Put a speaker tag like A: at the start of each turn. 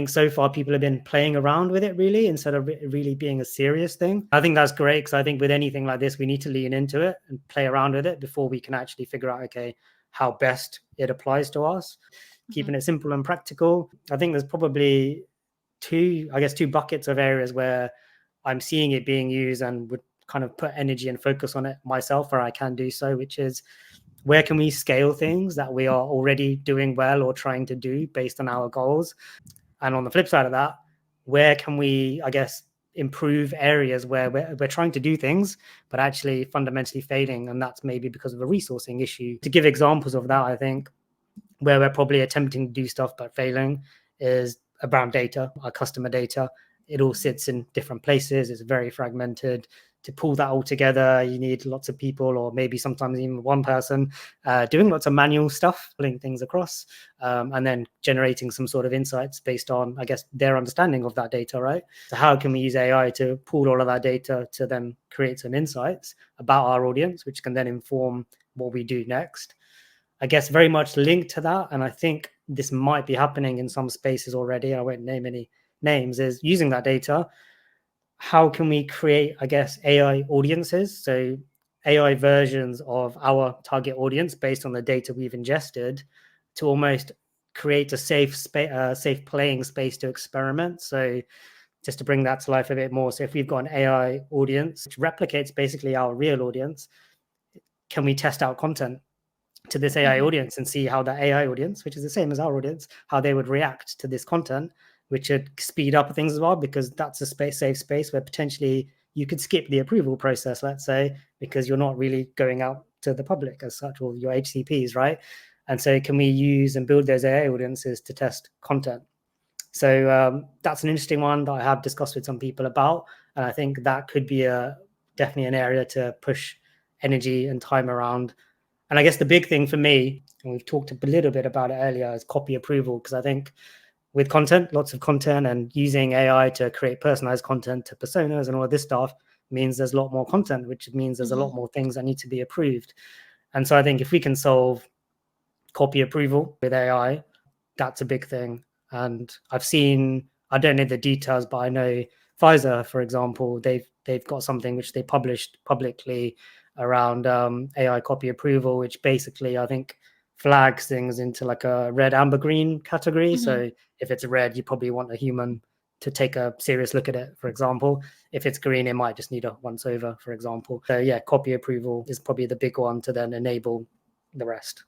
A: think so far people have been playing around with it really instead of really being a serious thing. I think that's great, because I think with anything like this, we need to lean into it and play around with it before we can actually figure out, okay, how best it applies to us. Keeping it simple and practical. I think there's probably two buckets of areas where I'm seeing it being used and would kind of put energy and focus on it myself where I can do so, which is where can we scale things that we are already doing well or trying to do based on our goals? And on the flip side of that, where can we, I guess, improve areas where we're trying to do things, but actually fundamentally failing? And that's maybe because of a resourcing issue. To give examples of that, I think where we're probably attempting to do stuff but failing is around data, our customer data. It all sits in different places. It's very fragmented. To pull that all together, you need lots of people, or maybe sometimes even one person doing lots of manual stuff, pulling things across, and then generating some sort of insights based on, I guess, their understanding of that data, right? So how can we use AI to pull all of that data to then create some insights about our audience, which can then inform what we do next? I guess very much linked to that, and I think this might be happening in some spaces already, I won't name any names, is using that data. How can we create, I guess, AI audiences? So AI versions of our target audience based on the data we've ingested to almost create a safe playing space to experiment. So just to bring that to life a bit more. So if we've got an AI audience which replicates basically our real audience, can we test out content to this AI audience and see how that AI audience, which is the same as our audience, how they would react to this content, which would speed up things as well, because that's a safe space where potentially you could skip the approval process, let's say, because you're not really going out to the public as such, or your HCPs, right? And so can we use and build those AI audiences to test content? So that's an interesting one that I have discussed with some people about. And I think that could be definitely an area to push energy and time around. And I guess the big thing for me, and we've talked a little bit about it earlier, is copy approval, because I think with content, lots of content, and using AI to create personalized content to personas and all of this stuff means there's a lot more content, which means there's a lot more things that need to be approved. And so I think if we can solve copy approval with AI, that's a big thing. And I've seen, I don't know the details, but I know Pfizer, for example, they've got something which they published publicly around AI copy approval, which basically I think flags things into like a red, amber, green category. So if it's red, you probably want a human to take a serious look at it, for example. If it's green, it might just need a once over, for example. So yeah, copy approval is probably the big one to then enable the rest.